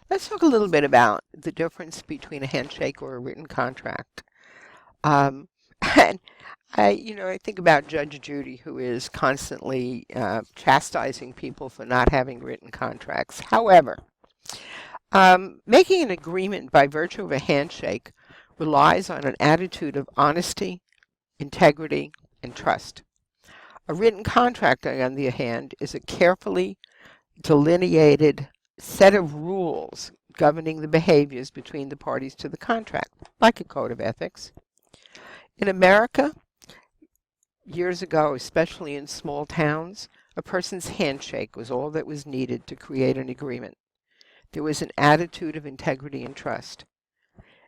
Let's talk a little bit about the difference between a handshake or a written contract. Um, and I think about Judge Judy, who is constantly chastising people for not having written contracts. However, making an agreement by virtue of a handshake relies on an attitude of honesty, integrity, and trust. A written contract, on the other hand, is a carefully delineated set of rules governing the behaviors between the parties to the contract, like a code of ethics. In America, years ago, especially in small towns, a person's handshake was all that was needed to create an agreement. There was an attitude of integrity and trust.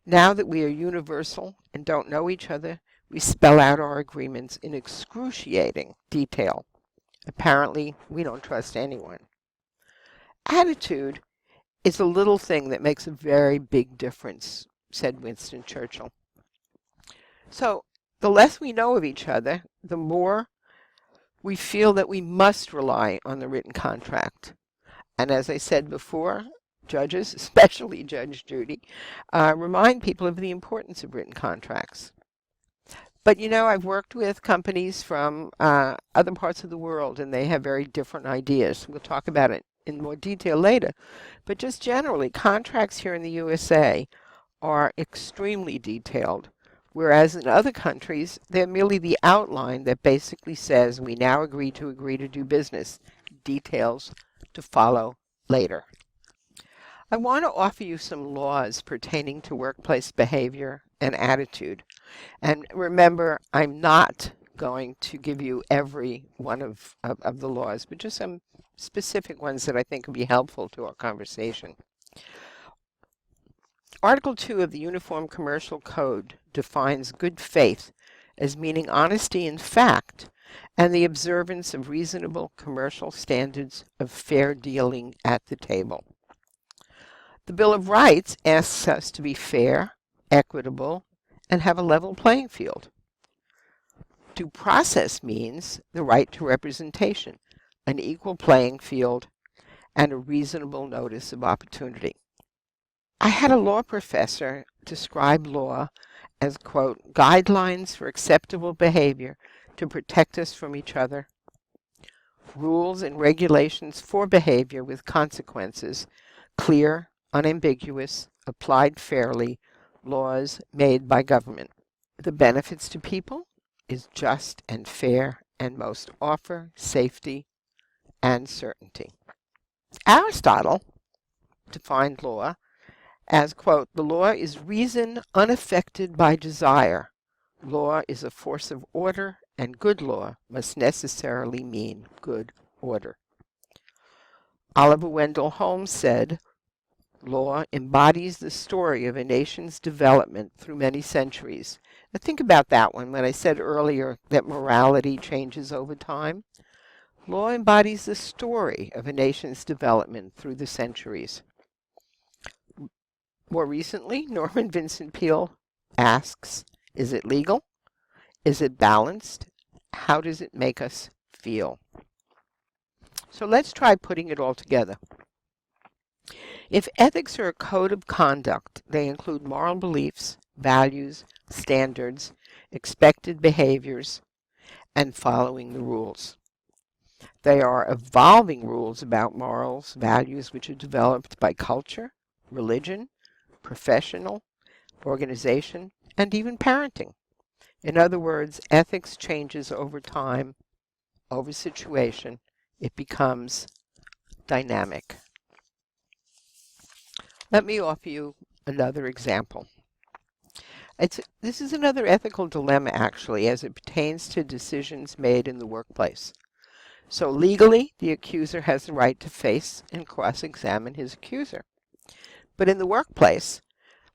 Now that we are universal and don't know each other, we spell out our agreements in excruciating detail. Apparently, we don't trust anyone. Attitude is a little thing that makes a very big difference, said Winston Churchill. So, the less we know of each other, the more we feel that we must rely on the written contract. And as I said before, judges, especially Judge Judy, remind people of the importance of written contracts. But I've worked with companies from other parts of the world, and they have very different ideas. We'll talk about it in more detail later. But just generally, contracts here in the USA are extremely detailed, whereas in other countries, they're merely the outline that basically says, we now agree to do business. Details to follow later. I want to offer you some laws pertaining to workplace behavior and attitude. And remember, I'm not going to give you every one of the laws, but just some specific ones that I think will be helpful to our conversation. Article 2 of the Uniform Commercial Code defines good faith as meaning honesty in fact and the observance of reasonable commercial standards of fair dealing at the table. The Bill of Rights asks us to be fair, equitable, and have a level playing field. Due process means the right to representation, an equal playing field, and a reasonable notice of opportunity. I had a law professor describe law as, quote, guidelines for acceptable behavior to protect us from each other, rules and regulations for behavior with consequences, clear, unambiguous, applied fairly, laws made by government. The benefits to people is just and fair and most offer safety and certainty. Aristotle defined law as, quote, the law is reason unaffected by desire. Law is a force of order, and good law must necessarily mean good order. Oliver Wendell Holmes said, law embodies the story of a nation's development through many centuries. Now think about that one when I said earlier that morality changes over time. Law embodies the story of a nation's development through the centuries. More recently, Norman Vincent Peale asks, is it legal? Is it balanced? How does it make us feel? So let's try putting it all together. If ethics are a code of conduct, they include moral beliefs, values, standards, expected behaviors, and following the rules. They are evolving rules about morals, values which are developed by culture, religion, professional, organization, and even parenting. In other words, ethics changes over time, over situation. It becomes dynamic. Let me offer you another example. This is another ethical dilemma, actually, as it pertains to decisions made in the workplace. So legally, the accuser has the right to face and cross-examine his accuser. But in the workplace,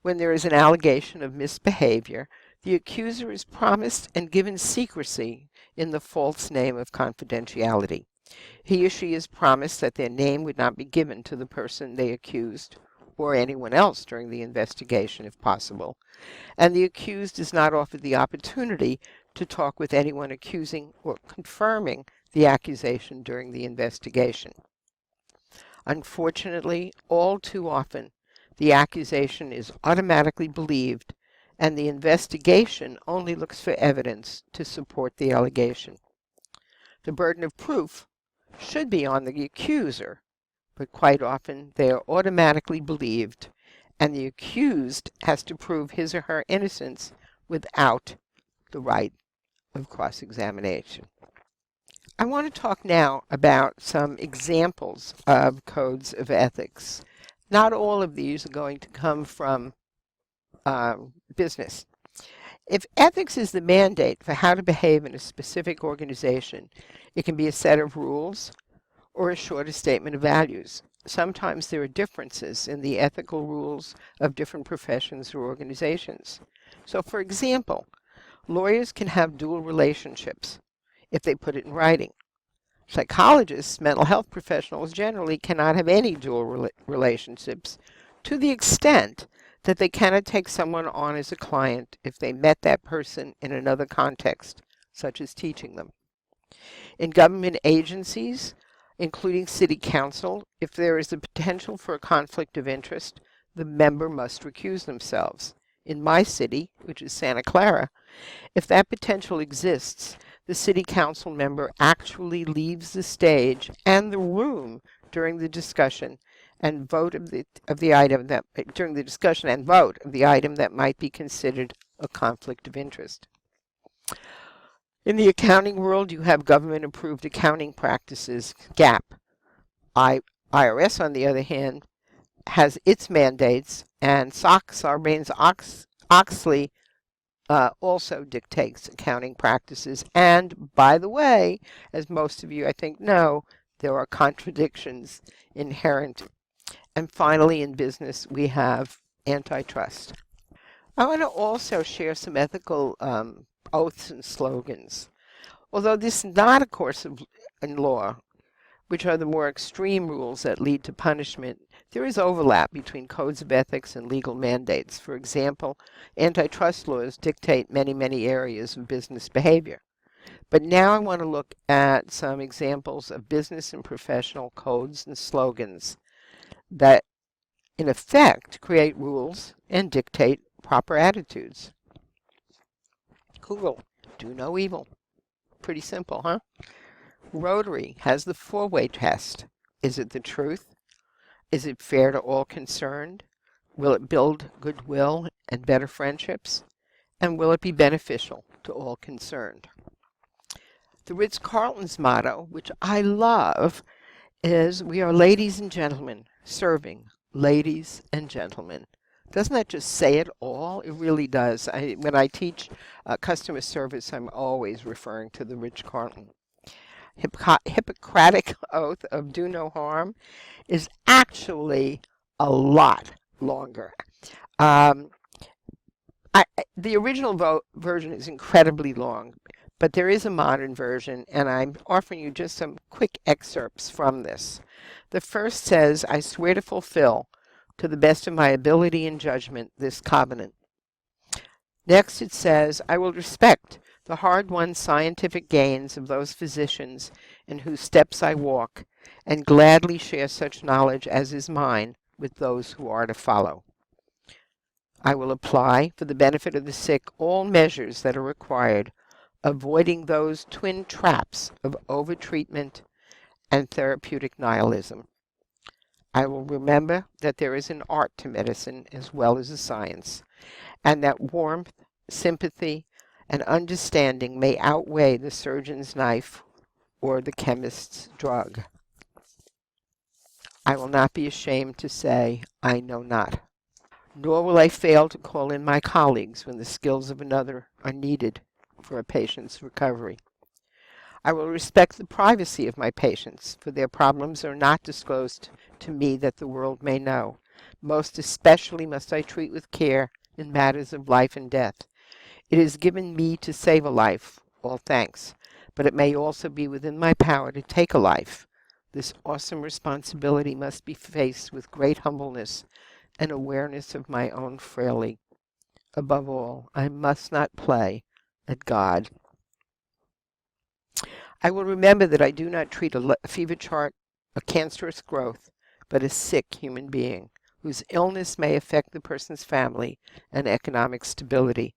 when there is an allegation of misbehavior, the accuser is promised and given secrecy in the false name of confidentiality. He or she is promised that their name would not be given to the person they accused or anyone else during the investigation if possible, and the accused is not offered the opportunity to talk with anyone accusing or confirming the accusation during the investigation. Unfortunately, all too often, the accusation is automatically believed, and the investigation only looks for evidence to support the allegation. The burden of proof should be on the accuser, but quite often they are automatically believed, and the accused has to prove his or her innocence without the right of cross-examination. I want to talk now about some examples of codes of ethics. Not all of these are going to come from business. If ethics is the mandate for how to behave in a specific organization, it can be a set of rules or a shorter statement of values. Sometimes there are differences in the ethical rules of different professions or organizations. So, for example, lawyers can have dual relationships if they put it in writing. Psychologists, mental health professionals generally cannot have any dual relationships to the extent that they cannot take someone on as a client if they met that person in another context, such as teaching them. In government agencies, including city council, if there is a potential for a conflict of interest, the member must recuse themselves. In my city, which is Santa Clara, if that potential exists, the city council member actually leaves the stage and the room during the discussion and vote of the item that during the discussion and vote of the item that might be considered a conflict of interest. In the accounting world, you have government-approved accounting practices, GAAP. IRS, on the other hand, has its mandates, and Sarbanes-Oxley also dictates accounting practices. And by the way, as most of you I think know, there are contradictions inherent. And finally, in business, we have antitrust. I want to also share some ethical oaths and slogans. Although this is not a course in law, which are the more extreme rules that lead to punishment, there is overlap between codes of ethics and legal mandates. For example, antitrust laws dictate many areas of business behavior. But now I want to look at some examples of business and professional codes and slogans that, in effect, create rules and dictate proper attitudes. Google, do no evil. Pretty simple, huh? Rotary has the four-way test. Is it the truth? Is it fair to all concerned? Will it build goodwill and better friendships? And will it be beneficial to all concerned? The Ritz-Carlton's motto, which I love, is "We are ladies and gentlemen, serving ladies and gentlemen." Doesn't that just say it all? It really does. When I teach customer service, I'm always referring to the Ritz-Carlton. Hippocratic oath of do no harm is actually a lot longer. The original version is incredibly long, but there is a modern version, and I'm offering you just some quick excerpts from this. The first says, "I swear to fulfill, to the best of my ability and judgment, this covenant." Next it says, "I will respect the hard-won scientific gains of those physicians in whose steps I walk, and gladly share such knowledge as is mine with those who are to follow. I will apply, for the benefit of the sick, all measures that are required, avoiding those twin traps of overtreatment and therapeutic nihilism. I will remember that there is an art to medicine as well as a science, and that warmth, sympathy, and understanding may outweigh the surgeon's knife or the chemist's drug. I will not be ashamed to say, I know not. Nor will I fail to call in my colleagues when the skills of another are needed for a patient's recovery. I will respect the privacy of my patients, for their problems are not disclosed to me that the world may know. Most especially must I treat with care in matters of life and death. It is given me to save a life, all thanks, but it may also be within my power to take a life. This awesome responsibility must be faced with great humbleness and awareness of my own frailty. Above all, I must not play at God. I will remember that I do not treat a fever chart, a cancerous growth, but a sick human being whose illness may affect the person's family and economic stability.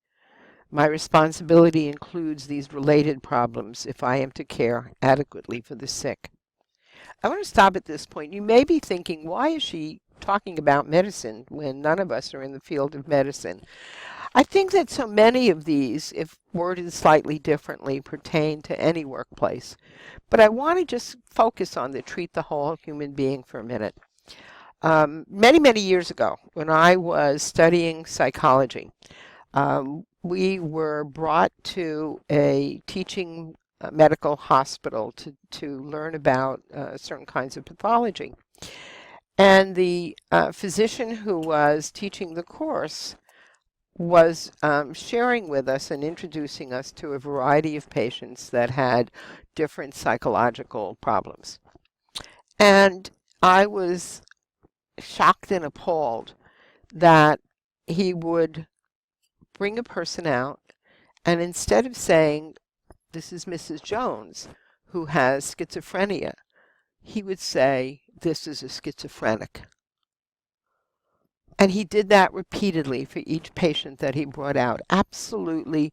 My responsibility includes these related problems if I am to care adequately for the sick. I want to stop at this point. You may be thinking, why is she talking about medicine when none of us are in the field of medicine? I think that so many of these, if worded slightly differently, pertain to any workplace. But I want to just focus on the treat the whole human being for a minute. Many, many years ago, when I was studying psychology, we were brought to a teaching medical hospital to learn about certain kinds of pathology. And the physician who was teaching the course was sharing with us and introducing us to a variety of patients that had different psychological problems. And I was shocked and appalled that he would bring a person out, and instead of saying, "This is Mrs. Jones, who has schizophrenia," he would say, "This is a schizophrenic." And he did that repeatedly for each patient that he brought out, absolutely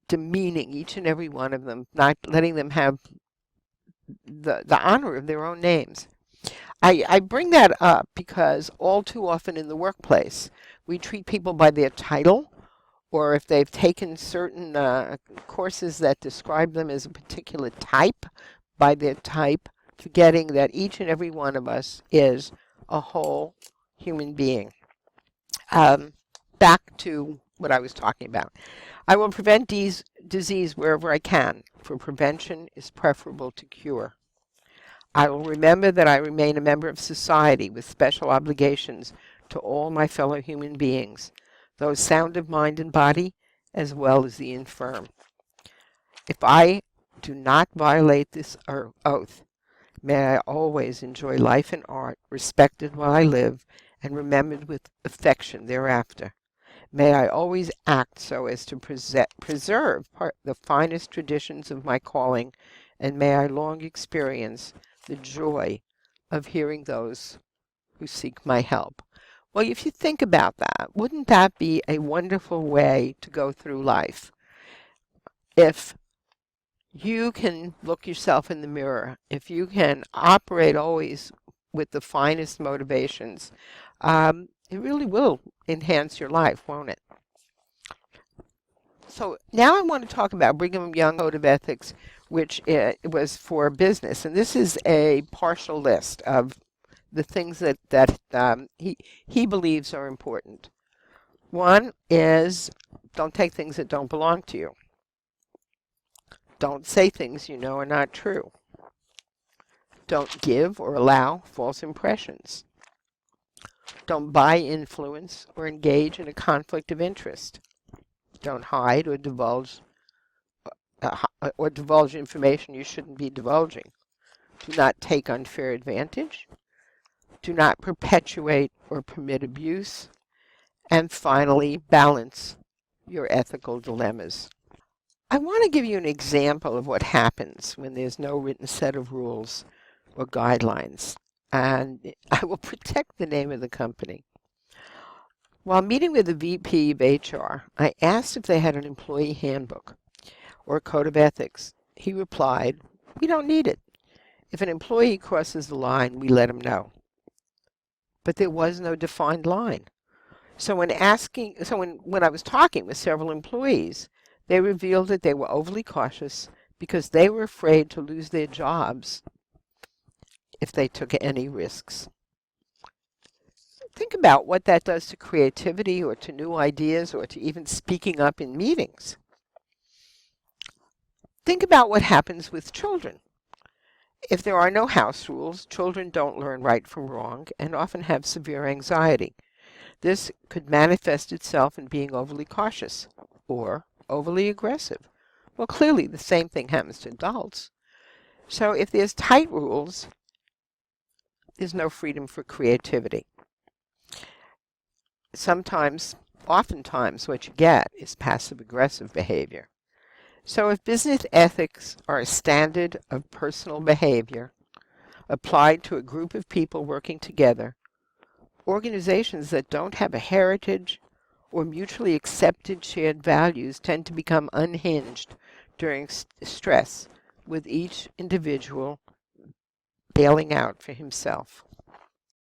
demeaning each and every one of them, not letting them have the honor of their own names. I bring that up because all too often in the workplace, we treat people by their title, or if they've taken certain courses that describe them as a particular type, by their type, forgetting that each and every one of us is a whole human being. Back to what I was talking about. I will prevent disease wherever I can, for prevention is preferable to cure. I will remember that I remain a member of society with special obligations to all my fellow human beings, those sound of mind and body, as well as the infirm. If I do not violate this oath, may I always enjoy life and art, respected while I live, and remembered with affection thereafter. May I always act so as to preserve the finest traditions of my calling, and may I long experience the joy of hearing those who seek my help. Well, if you think about that, wouldn't that be a wonderful way to go through life? If you can look yourself in the mirror, if you can operate always with the finest motivations, it really will enhance your life, won't it? So now I want to talk about Brigham Young Code of Ethics, which was for business. And this is a partial list of the things that he believes are important. One is, don't take things that don't belong to you. Don't say things you know are not true. Don't give or allow false impressions. Don't buy influence or engage in a conflict of interest. Don't hide or divulge information you shouldn't be divulging. Do not take unfair advantage. Do not perpetuate or permit abuse. And finally, balance your ethical dilemmas. I want to give you an example of what happens when there's no written set of rules or guidelines, and I will protect the name of the company. While meeting with the VP of HR, I asked if they had an employee handbook or a code of ethics. He replied, "We don't need it. If an employee crosses the line, we let him know." But there was no defined line. So when I was talking with several employees, they revealed that they were overly cautious because they were afraid to lose their jobs if they took any risks. Think about what that does to creativity or to new ideas or to even speaking up in meetings. Think about what happens with children. If there are no house rules, children don't learn right from wrong and often have severe anxiety. This could manifest itself in being overly cautious or overly aggressive. Well, clearly the same thing happens to adults. So if there's tight rules, there's no freedom for creativity. Oftentimes, what you get is passive-aggressive behavior. So if business ethics are a standard of personal behavior, applied to a group of people working together. Organizations that don't have a heritage or mutually accepted shared values tend to become unhinged during stress, with each individual bailing out for himself.